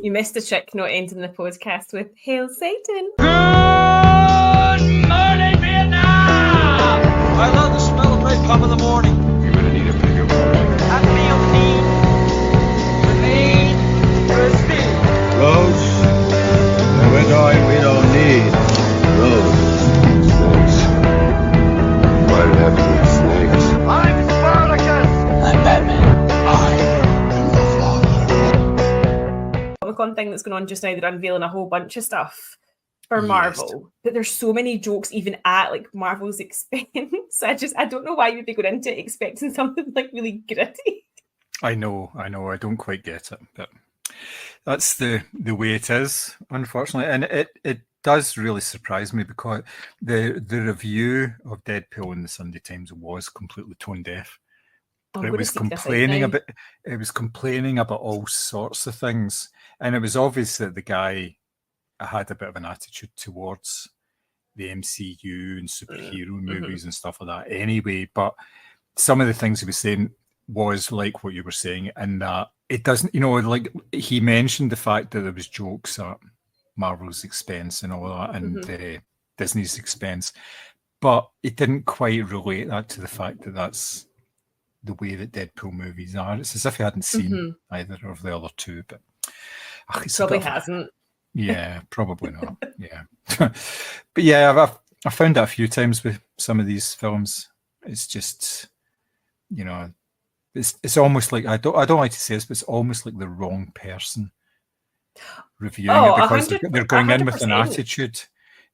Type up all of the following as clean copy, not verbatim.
You missed a trick not ending the podcast with Hail Satan. Good morning, Vietnam! I love the smell of napalm in the morning. You're gonna need a bigger boat. I feel need for speed. Roads? Where we're going, we don't need roads. Snakes. Why did it have to be snakes? I'm Spartacus! I'm Batman. I am the Father. Comic-Con thing that's going on just now, they're unveiling a whole bunch of stuff for Marvel, but there's so many jokes even at like Marvel's expense. I don't know why you'd be going into it expecting something like really gritty. I know. I don't quite get it, but that's the way it is, unfortunately. And it does really surprise me because the review of Deadpool in the Sunday Times was completely tone deaf. It was complaining about all sorts of things, and it was obvious that the guy had a bit of an attitude towards the MCU and superhero movies and stuff like that anyway. But some of the things he was saying was like what you were saying, and that it doesn't, like he mentioned the fact that there was jokes at Marvel's expense and all that, and Disney's expense, but it didn't quite relate that to the fact that that's the way that Deadpool movies are. It's as if he hadn't seen either of the other two, but Probably hasn't. Yeah, probably not. Yeah, but yeah, I found that a few times with some of these films. It's just, it's almost like I don't like to say this, but it's almost like the wrong person reviewing it because they're going in with an attitude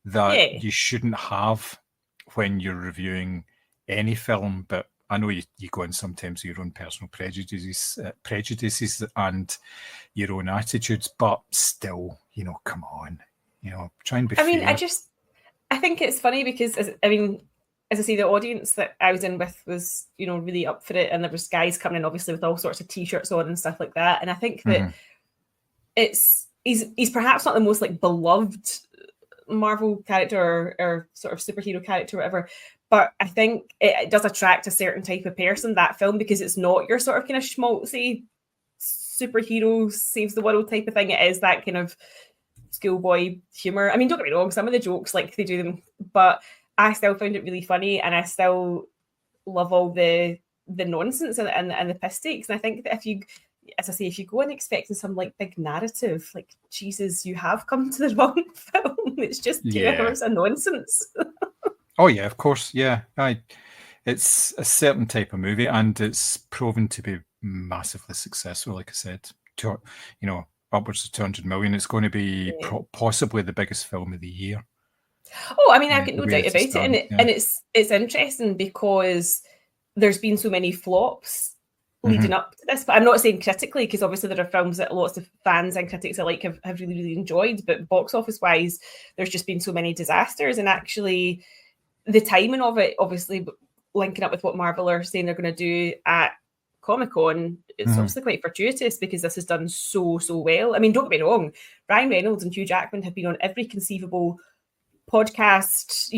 that you shouldn't have when you're reviewing any film. But I know you go in sometimes with your own personal prejudices and your own attitudes, but still, come on, try and be fair. I think it's funny because, as I say, the audience that I was in with was, really up for it, and there was guys coming in, obviously, with all sorts of T-shirts on and stuff like that. And I think that he's perhaps not the most like beloved Marvel character or sort of superhero character, or whatever. But I think it does attract a certain type of person, that film, because it's not your sort of kind of schmaltzy superhero saves the world type of thing. It is that kind of schoolboy humor. I mean, don't get me wrong, some of the jokes, like they do them, but I still found it really funny, and I still love all the nonsense and the piss takes. And I think that if you go in expecting some like big narrative, like, Jesus, you have come to the wrong film. It's just 2 hours of nonsense. Oh yeah, of course. Yeah, it's a certain type of movie, and it's proven to be massively successful. Like I said, upwards of 200 million. It's going to be possibly the biggest film of the year. Oh, I mean, I've got no doubt about it, and it's interesting because there's been so many flops leading up to this. But I'm not saying critically, because obviously there are films that lots of fans and critics alike have really, really enjoyed. But box office wise, there's just been so many disasters, and actually the timing of it, obviously linking up with what Marvel are saying they're going to do at Comic-Con, it's obviously quite fortuitous because this has done so well. I mean, don't get me wrong, Ryan Reynolds and Hugh Jackman have been on every conceivable podcast,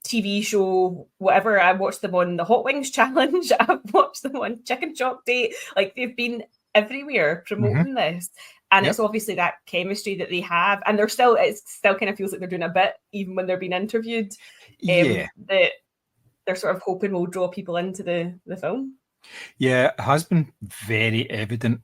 TV show, whatever. I watched them on the Hot Wings Challenge. I've watched them on Chicken Chop Date. Like, they've been everywhere promoting this. And it's obviously that chemistry that they have. And it still kind of feels like they're doing a bit, even when they're being interviewed. That they're sort of hoping will draw people into the film. Yeah, it has been very evident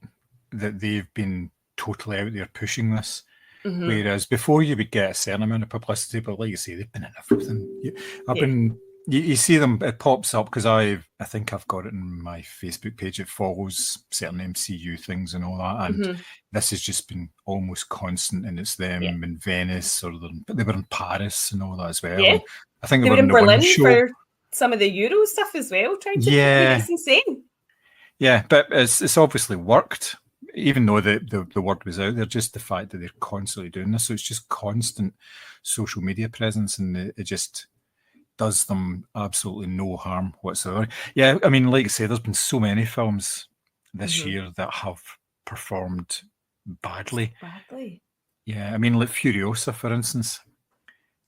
that they've been totally out there pushing this. Whereas before you would get a certain amount of publicity, but like you say, they've been in everything. You see them, it pops up because I think I've got it in my Facebook page. It follows certain MCU things and all that, and this has just been almost constant. And it's them in Venice, but they were in Paris and all that as well. Yeah. I think they were in Berlin for some of the Euro stuff as well, trying to make it insane. Yeah, but it's obviously worked. Even though the word was out there, just the fact that they're constantly doing this. So it's just constant social media presence, and it just does them absolutely no harm whatsoever. Yeah, I mean, like I say, there's been so many films this year that have performed badly. Yeah, I mean, like Furiosa, for instance,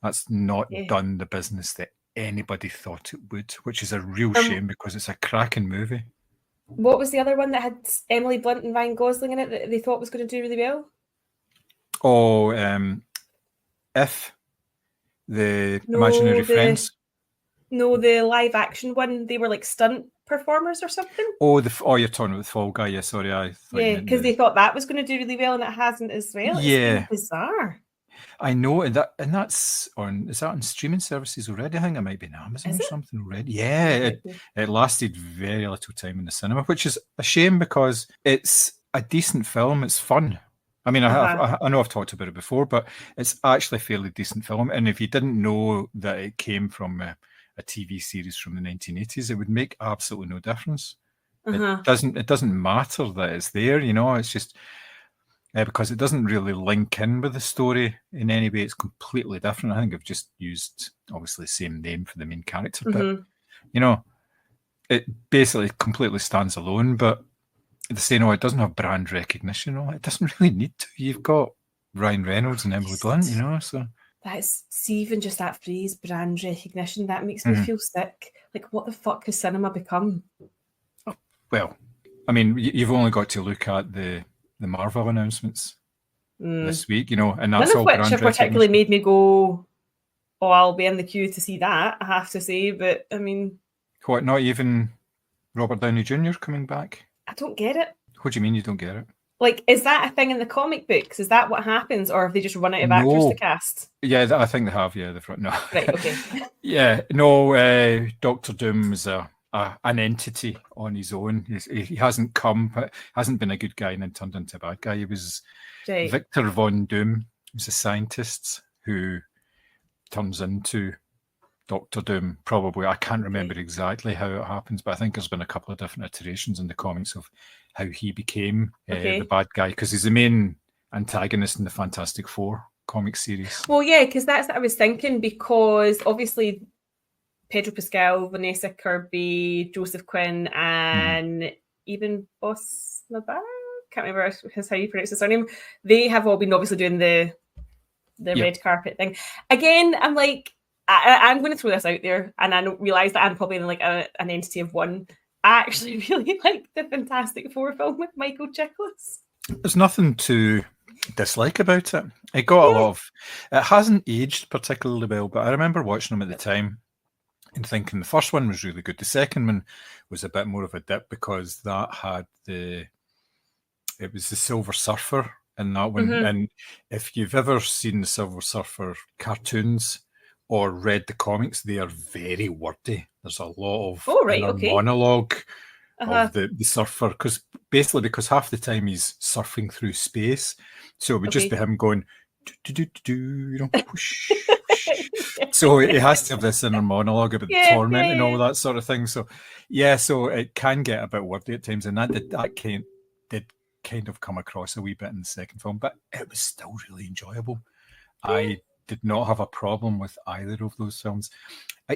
that's not done the business that anybody thought it would, which is a real shame because it's a cracking movie. What was the other one that had Emily Blunt and Ryan Gosling in it that they thought was going to do really well? Oh, If the imaginary friends. No, the live action one. They were like stunt performers or something. Oh, you're talking about the Fall Guy. Yeah, sorry, I thought you meant because they thought that was going to do really well, and it hasn't as well. It's kind of bizarre. I know, and that's on. Is that on streaming services already? I think it might be on Amazon or something already. Yeah, it lasted very little time in the cinema, which is a shame because it's a decent film. It's fun. I mean, I know I've talked about it before, but it's actually a fairly decent film. And if you didn't know that it came from a TV series from the 1980s, it would make absolutely no difference. It doesn't matter that it's there. It's just. Because it doesn't really link in with the story in any way. It's completely different. I think I've just used, obviously, the same name for the main character. But, it basically completely stands alone. But they say, no, it doesn't have brand recognition. It doesn't really need to. You've got Ryan Reynolds and Emily Blunt, so... See, even just that phrase, brand recognition, that makes me feel sick. Like, what the fuck has cinema become? Well, I mean, you've only got to look at the Marvel announcements this week, and that's none of which have particularly made me go, "Oh, I'll be in the queue to see that." I have to say, but I mean, what? Not even Robert Downey Jr. coming back? I don't get it. What do you mean you don't get it? Like, is that a thing in the comic books? Is that what happens, or have they just run out of actors to cast? Yeah, I think they have. Yeah, no. Right. Okay. Yeah, no. Doctor Doom is an entity on his own. He hasn't been a good guy and then turned into a bad guy. He was Victor Von Doom. He's a scientist who turns into Doctor Doom. Probably, I can't remember exactly how it happens, but I think there's been a couple of different iterations in the comics of how he became the bad guy, because he's the main antagonist in the Fantastic Four comic series. Well, yeah, because that's what I was thinking, because obviously Pedro Pascal, Vanessa Kirby, Joseph Quinn, and even Boss Navarro, can't remember how you pronounce his surname. They have all been obviously doing the red carpet thing. Again, I'm like, I'm going to throw this out there, and I realise that I'm probably in like an entity of one. I actually really like the Fantastic Four film with Michael Chiklis. There's nothing to dislike about it. It got a lot of. It hasn't aged particularly well, but I remember watching them at the time and thinking the first one was really good. The second one was a bit more of a dip because that had it was the Silver Surfer in that one. And if you've ever seen the Silver Surfer cartoons or read the comics, they are very wordy. There's a lot of monologue of the surfer, because half the time he's surfing through space. So it would just be him going, whoosh. So it has to have this inner monologue about the torment and all that sort of thing. So so it can get a bit wordy at times, and that did kind of come across a wee bit in the second film, but it was still really enjoyable. I did not have a problem with either of those films.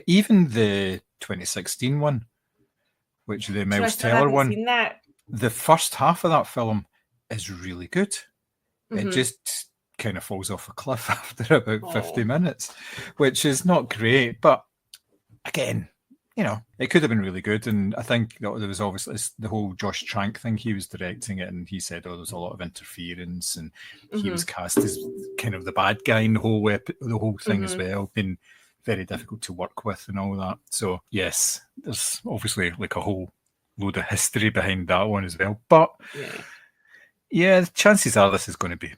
Even the 2016 one, which the Miles Teller one, the first half of that film is really good. It just kind of falls off a cliff after about 50 minutes, which is not great. But again, it could have been really good. And I think there was obviously the whole Josh Trank thing. He was directing it, and he said, there was a lot of interference, and he was cast as kind of the bad guy in the whole thing as well. Been very difficult to work with and all that. So yes, there's obviously like a whole load of history behind that one as well. But yeah, the chances are this is going to be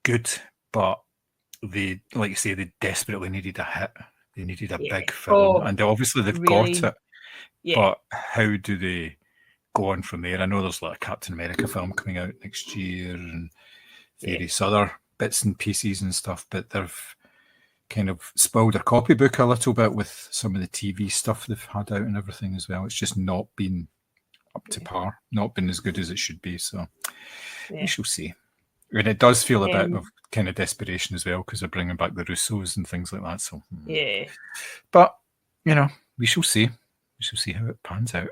good, but they, like you say, they desperately needed a hit. They needed a big film, and obviously they've got it. But how do they go on from there? I know there's like a Captain America film coming out next year and various other bits and pieces and stuff, but they've kind of spoiled their copybook a little bit with some of the TV stuff they've had out and everything as well. It's just not been up to par, not been as good as it should be. So we shall see. And it does feel a bit of kind of desperation as well, because they're bringing back the Russos and things like that. So but we shall see. We shall see how it pans out.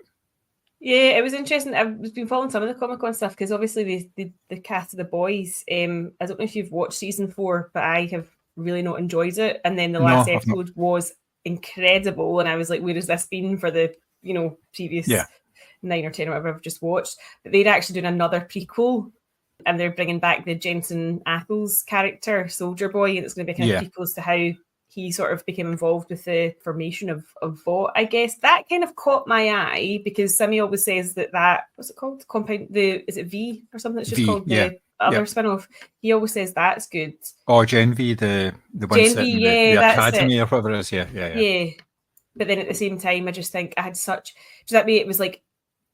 Yeah, it was interesting. I've been following some of the Comic-Con stuff, because obviously the cast of The Boys. I don't know if you've watched season 4, but I have really not enjoyed it. And then the last episode was incredible, and I was like, where has this been for the previous 9 or 10 or whatever I've just watched? But they're actually doing another prequel and they're bringing back the Jensen Ackles character, Soldier Boy, and it's going to be kind of prequels to how he sort of became involved with the formation of Vought, I guess. That kind of caught my eye because Simi always says that what's it called? Is it V or something? It's just called the other spin-off. He always says that's good. Oh, Gen V, the one Gen set V, in the Academy or whatever it is. Yeah. But then at the same time, I just think I had such... Does that mean it was like...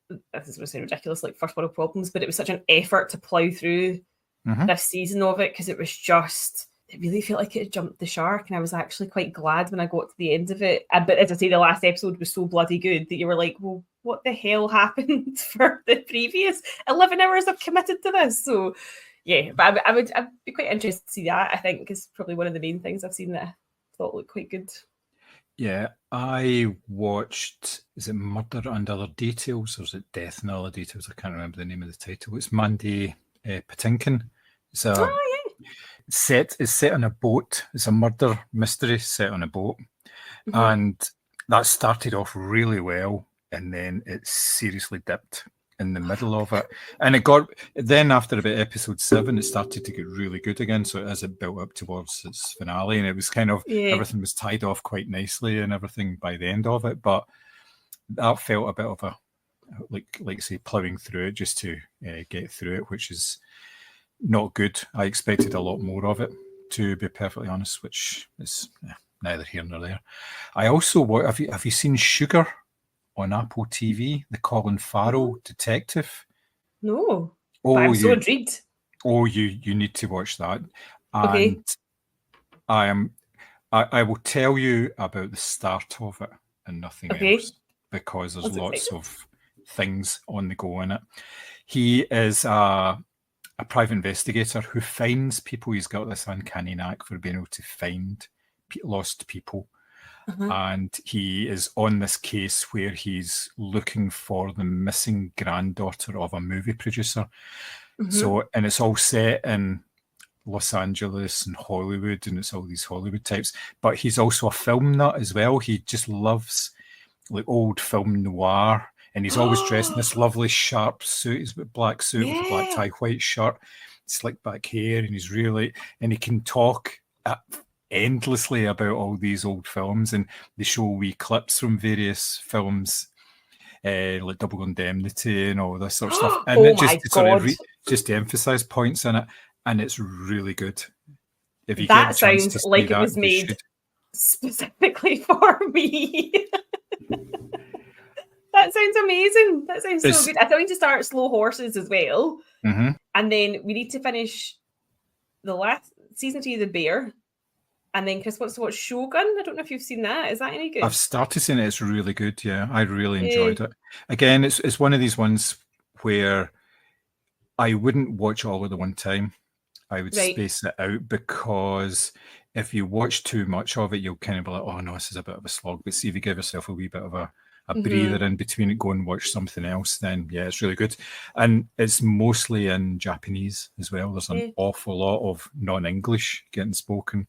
This is going to sound ridiculous, like first world problems, but it was such an effort to plough through this season of it because it was just... It really felt like it had jumped the shark, and I was actually quite glad when I got to the end of it. But as I say, the last episode was so bloody good that you were like, well, what the hell happened for the previous 11 hours I've committed to this? So, yeah, but I'd be quite interested to see that. I think is probably one of the main things I've seen that I thought looked quite good. Yeah, I watched, is it Murder and Other Details, or is it Death and Other Details? I can't remember the name of the title. It's Mandy Patinkin. It's It's set on a boat. It's a murder mystery set on a boat. And that started off really well, and then it seriously dipped in the middle of it. And then after about episode 7, it started to get really good again. So as it built up towards its finale, and it was kind of, everything was tied off quite nicely and everything by the end of it. But that felt a bit of a, like say, ploughing through it just to get through it, which is not good. I expected a lot more of it, to be perfectly honest, which is neither here nor there. I also have you seen Sugar on Apple TV, the Colin Farrell detective? No, but I'm so intrigued. Oh, you need to watch that. And I will tell you about the start of it and nothing else, because there's lots of things on the go in it. He is a private investigator who finds people. He's got this uncanny knack for being able to find lost people. And he is on this case where he's looking for the missing granddaughter of a movie producer. So, and it's all set in Los Angeles and Hollywood, and it's all these Hollywood types. But he's also a film nut as well. He just loves like old film noir. And he's always dressed in this lovely sharp suit. He's got a black suit with a black tie, white shirt, slick back hair, and and he can talk endlessly about all these old films, and they show wee clips from various films, like Double Indemnity and all this sort of stuff. And it just sort of just to emphasize points in it, and it's really good. If you that sounds like it was made specifically for me. That sounds amazing. That sounds so good. I'm going to start Slow Horses as well. And then we need to finish the last season 3 of The Bear. And then Chris wants to watch Shogun. I don't know if you've seen that. Is that any good? I've started seeing it. It's really good. Yeah, I really enjoyed it. Again, it's one of these ones where I wouldn't watch all at the one time. I would space it out, because if you watch too much of it, you'll kind of be like, oh no, this is a bit of a slog. But see, if you give yourself a wee bit of a breather in between it, go and watch something else, then yeah, it's really good. And it's mostly in Japanese as well. There's an awful lot of non-English getting spoken.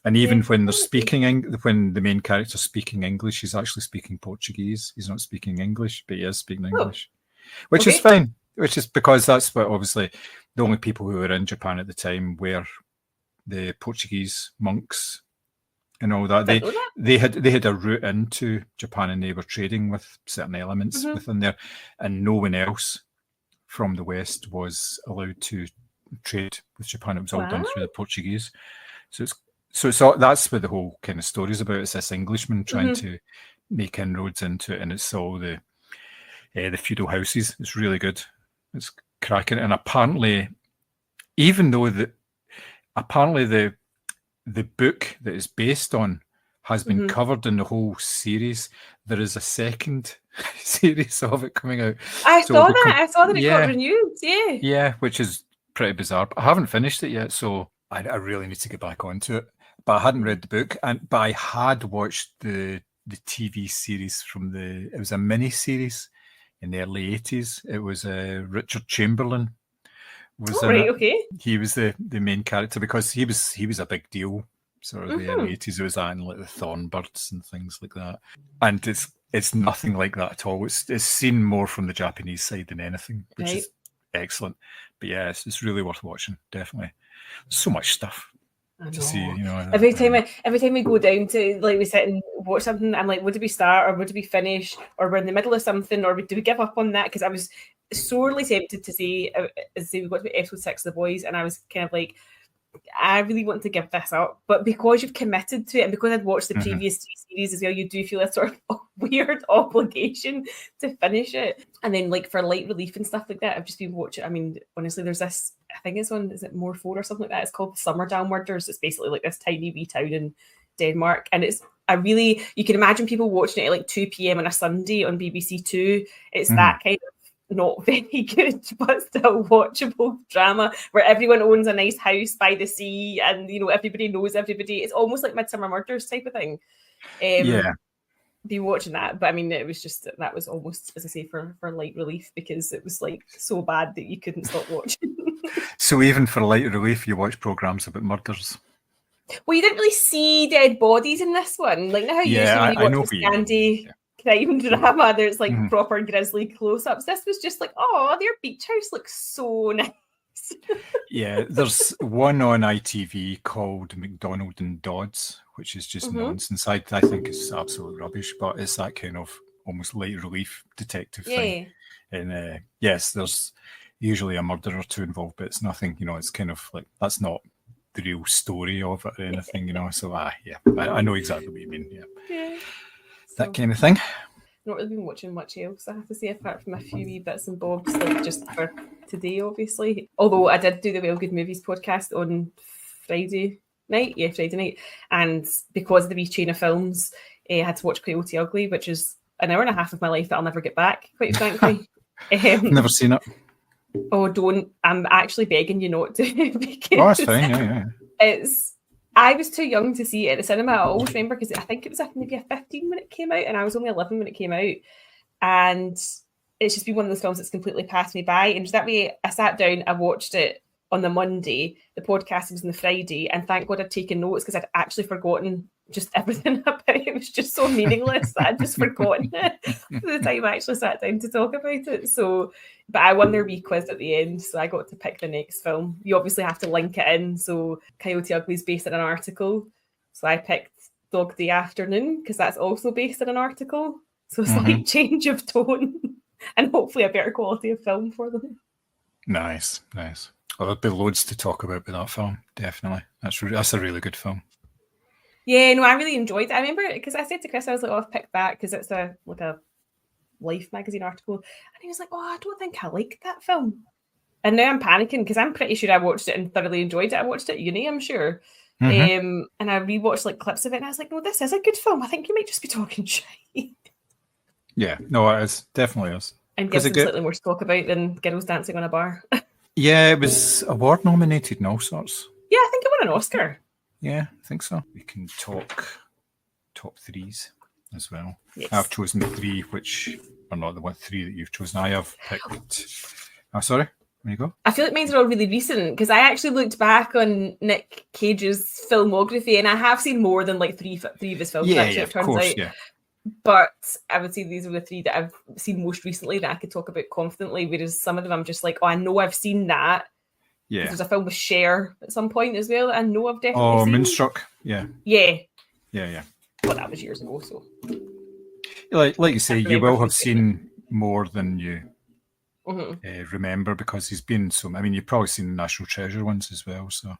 And even when they're speaking, when the main character's speaking English, he's actually speaking Portuguese. He's not speaking English, but he is speaking English, which is fine. Which is because that's what, obviously, the only people who were in Japan at the time were the Portuguese monks and all that. They had a route into Japan, and they were trading with certain elements within there, and no one else from the West was allowed to trade with Japan. It was all done through the Portuguese. So that's what the whole kind of story is about. It's this Englishman trying to make inroads into it, and it's all the feudal houses. It's really good. It's cracking. And apparently, even though the book that is based on has been covered in the whole series, there is a second series of it coming out. I saw that it got renewed. Yeah, which is pretty bizarre. But I haven't finished it yet, so I really need to get back onto it. But I hadn't read the book, but I had watched the TV series it was a mini series in the early 80s. It was Richard Chamberlain was He was the main character, because he was a big deal sort of the early 80s. It was that, and like the Thornbirds and things like that. And it's nothing like that at all. It's seen more from the Japanese side than anything, which is excellent. But yeah, it's really worth watching. Definitely, so much stuff to see. You know, every time we go down to like we sit and watch something, I'm like, would we start or would we finish, or we're in the middle of something, or do we give up on that? Because I was sorely tempted to say we got to episode 6 of The Boys, and I was kind of like, I really want to give this up, but because you've committed to it, and because I'd watched the previous 3 series as well, you do feel a sort of weird obligation to finish it. And then, like, for light relief and stuff like that, I've just been watching. I mean, honestly, there's this. I think it's on. Is it More 4 or something like that? It's called the Summerdale Murders. It's basically like this tiny wee town in Denmark, and it's you can imagine people watching it at like 2 p.m. on a Sunday on BBC Two. It's that kind of not very good but still watchable drama where everyone owns a nice house by the sea and everybody knows everybody. It's almost like Midsummer Murders type of thing. Be watching that, but I mean it was just that was almost, as I say, for light relief, because it was like so bad that you couldn't stop watching. So even for light relief you watch programs about murders? Well, you didn't really see dead bodies in this one, like how usually when you watch the Scandi crime drama, there's like proper grisly close-ups. This was just like, oh, their beach house looks so nice. Yeah, there's one on ITV called McDonald and Dodds, which is just nonsense. I think it's absolute rubbish, but it's that kind of almost light relief detective thing. And yes, there's usually a murder or two involved, but it's nothing, it's kind of like, that's not the real story of it or anything, so I know exactly what you mean. Yeah. That kind of thing. Not really been watching much else, I have to say, apart from a few wee bits and bobs, like just for today, obviously. Although I did do the Well Good Movies podcast on Friday night, and because of the wee chain of films, I had to watch Coyote Ugly, which is an hour and a half of my life that I'll never get back, quite frankly. Never seen it. Oh, don't. I'm actually begging you not to. Because that's fine, yeah. I was too young to see it at the cinema. I always remember, because I think it was maybe a 15 when it came out, and I was only 11 when it came out. And it's just been one of those films that's completely passed me by. And just that way, I sat down, I watched it on the Monday, the podcast was on the Friday, and thank God I'd taken notes, because I'd actually forgotten just everything about it. It was just so meaningless that I'd just forgotten it by the time I actually sat down to talk about it. So, but I won their wee quiz at the end, so I got to pick the next film. You obviously have to link it in. So Coyote Ugly is based on an article. So I picked Dog Day Afternoon, because that's also based on an article. So a slight change of tone and hopefully a better quality of film for them. Nice. Well, there'll be loads to talk about with that film, definitely. That's a really good film. Yeah, no, I really enjoyed it. I remember, because I said to Chris, I was like, I've picked that because it's a Life magazine article. And he was like, oh, I don't think I liked that film. And now I'm panicking, because I'm pretty sure I watched it and thoroughly enjoyed it. I watched it at uni, I'm sure. And I rewatched like clips of it, and I was like, no, this is a good film. I think you might just be talking shit. Yeah, no, it is. Definitely is. And gives them slightly more to talk about than Girls Dancing on a Bar. Yeah, it was award nominated and all sorts. Yeah, I think it won an Oscar. Yeah, I think so. We can talk top threes as well. Yes. I've chosen 3, which are not the 3 that you've chosen. I have picked... Oh, sorry. There you go. I feel like mine are all really recent, because I actually looked back on Nick Cage's filmography, and I have seen more than like 3 of his films. Yeah, actually, of course, yeah. But I would say these are the 3 that I've seen most recently that I could talk about confidently, whereas some of them I'm just like, oh, I know I've seen that. Yeah. There's a film with Cher at some point as well. I know I've definitely seen. Moonstruck. Yeah. Yeah. But that was years ago, so. Like you say, you will have seen more than you remember, because he's been so... I mean, you've probably seen the National Treasure ones as well, so...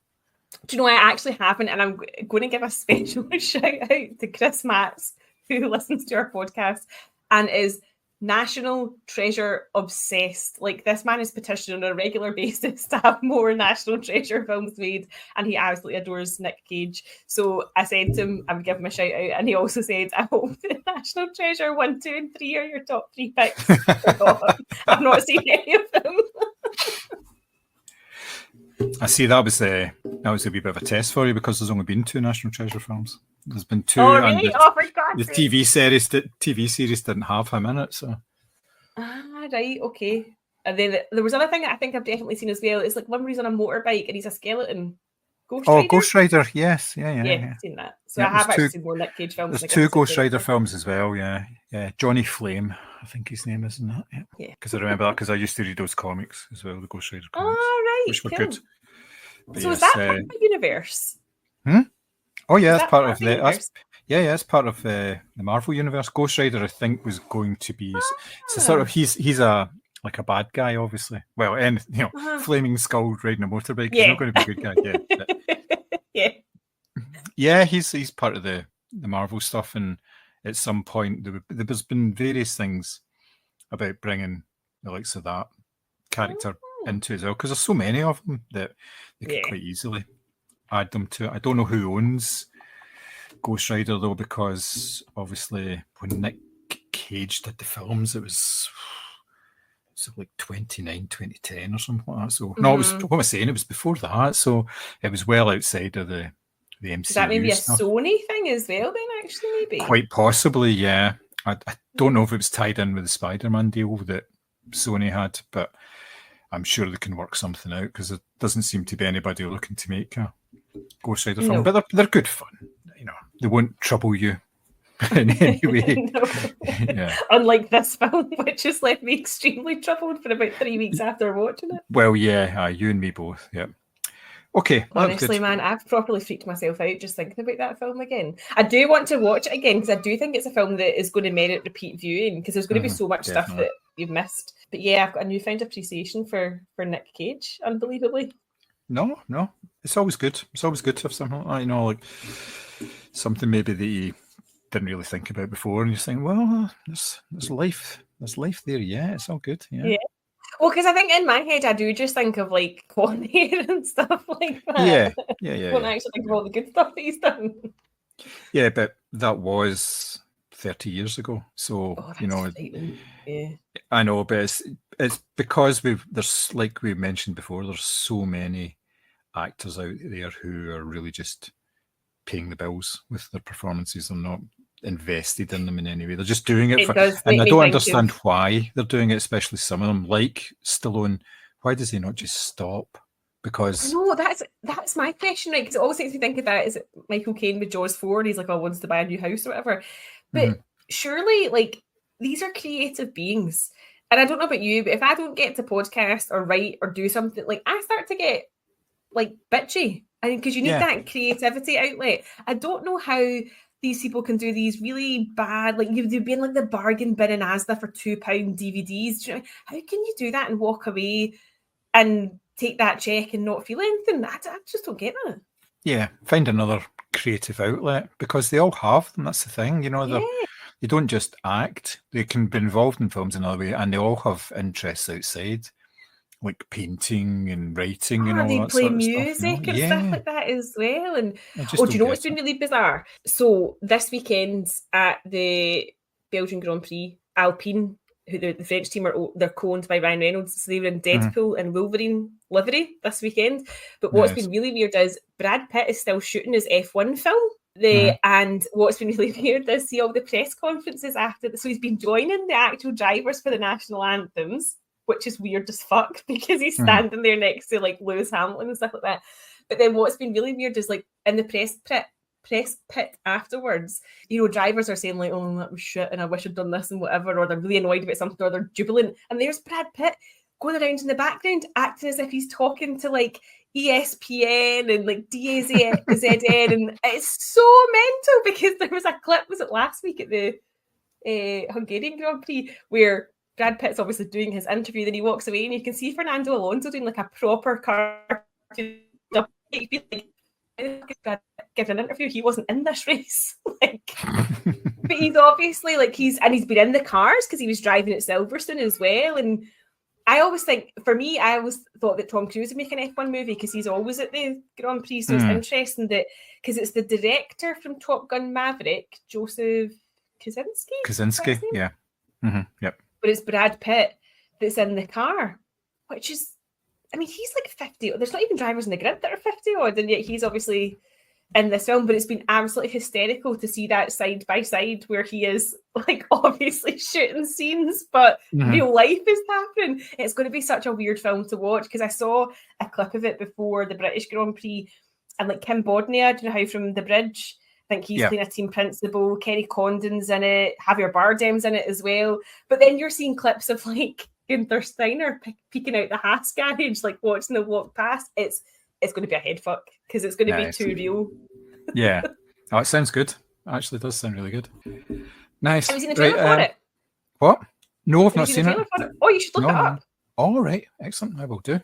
Do you know, I actually haven't, and I'm going to give a special shout out to Chris Matz, who listens to our podcast and is National Treasure obsessed. Like, this man is petitioning on a regular basis to have more National Treasure films made, and he absolutely adores Nick Cage. So I said to him, I would give him a shout out, and he also said, I hope the National Treasure 1, 2 and 3 are your top 3 picks. I've not seen any of them. I see that was a wee bit of a test for you, because there's only been 2 National Treasure films. There's been 2, oh, really? and the TV series didn't have him in it. So right, okay. And then there was another thing that I think I've definitely seen as well. It's like one where he's on a motorbike and he's a skeleton. Ghost Rider? Oh, Ghost Rider, yes. Yeah. Seen that. So I have actually seen more Nick Cage films. There's two Ghost Rider films as well, yeah. Johnny Flame, I think his name is, isn't it? Yeah. Because I remember that because I used to read those comics as well, the Ghost Rider comics. Oh, right. Which were cool. good. But so is that part of the universe? Oh yeah, that's part of the the universe? it's part of the Marvel universe. Ghost Rider, I think, was going to be it's a sort of he's a like a bad guy, obviously. Well, and flaming skull riding a motorbike. He's not going to be a good guy. Yeah, yeah. He's part of the Marvel stuff, and at some point there's been various things about bringing the likes of that character into as well, because there's so many of them that they could quite easily add them to it. I don't know who owns Ghost Rider though, because obviously when Nick Cage did the films, it was like 2010 or something like that. So no, it was, what am I saying? It was before that, so it was well outside of the MCU. Is that maybe stuff. a Sony thing as well? Then actually, maybe quite possibly, yeah. I don't know if it was tied in with the Spider-Man deal that Sony had, but I'm sure they can work something out, because there doesn't seem to be anybody looking to make a Ghost Rider film. But they're good fun. They won't trouble you in any way. Yeah. Unlike this film, which has left me extremely troubled for about 3 weeks after watching it. Well, yeah, you and me both. Yeah. Okay. Honestly, man, I've properly freaked myself out just thinking about that film again. I do want to watch it again, because I do think it's a film that is going to merit repeat viewing, because there's going to be so much stuff that you've missed. But yeah, I've got a newfound appreciation for Nick Cage, unbelievably. No, it's always good. It's always good to have something like that, like something maybe that you didn't really think about before, and you're saying, well, there's life there. Yeah, it's all good. Yeah. Well, because I think in my head I do just think of like Con Air and stuff like that. Yeah. I don't actually think of all the good stuff that he's done. Yeah, but that was 30 years ago. So I know, but it's because there's, like we mentioned before, there's so many actors out there who are really just paying the bills with their performances. They're not invested in them in any way. They're just doing it and I don't understand why they're doing it, especially some of them, like Stallone. Why does he not just stop? Because no, that's my question, right? Because it always makes me think of that. Is it Michael Caine with Jaws 4, and he's like, wants to buy a new house or whatever. But surely, like, these are creative beings. And I don't know about you, but if I don't get to podcast or write or do something, like, I start to get like bitchy. I mean, because you need that creativity outlet. I don't know how these people can do these really bad, like you've been like the bargain bin in Asda for £2 DVDs. You know, how can you do that and walk away and take that check and not feel anything? I just don't get that. Yeah, find another creative outlet, because they all have them. That's the thing, they don't just act. They can be involved in films in another way, and they all have interests outside, like painting and writing and all they that play sort of music stuff, and stuff like that as well. And do you know what's been really bizarre? So this weekend at the Belgian Grand Prix, Alpine, who the French team they're co-owned by Ryan Reynolds, so they were in Deadpool and Wolverine livery this weekend. But what's been really weird is Brad Pitt is still shooting his F1 film. And what's been really weird is see all the press conferences after. So he's been joining the actual drivers for the national anthems, which is weird as fuck, because he's standing there next to like Lewis Hamilton and stuff like that. But then what's been really weird is like in the press pit afterwards, drivers are saying like, oh, that was shit and I wish I'd done this and whatever, or they're really annoyed about something, or they're jubilant. And there's Brad Pitt going around in the background acting as if he's talking to like ESPN and like DAZN. And it's so mental, because there was a clip, was it last week at the Hungarian Grand Prix, where Brad Pitt's obviously doing his interview, then he walks away and you can see Fernando Alonso doing like a proper cartoon stuff. Giving an interview, he wasn't in this race. But he's obviously like he's been in the cars because he was driving at Silverstone as well. And I always think, for me, I always thought that Tom Cruise would make an F1 movie because he's always at the Grand Prix. So it's interesting that, because it's the director from Top Gun Maverick, Joseph Kosinski, yeah. Yep. But it's Brad Pitt that's in the car, which is, I mean, he's like 50. There's not even drivers in the grid that are 50 odd, and yet he's obviously in this film. But it's been absolutely hysterical to see that side by side, where he is like obviously shooting scenes, but real life is happening. It's going to be such a weird film to watch, because I saw a clip of it before the British Grand Prix, and like Kim Bodnia, do you know how from The Bridge? I think he's playing a team principal. Kerry Condon's in it. Javier Bardem's in it as well. But then you're seeing clips of like Gunther Steiner peeking out the Haas garage, like watching them walk past. It's going to be a head fuck because it's going to be too real. Yeah. Oh, it sounds good. Actually, it does sound really good. Nice. Have you seen the trailer for it? What? No, I've not seen it. Oh, you should look it up. All right. Excellent. I will do.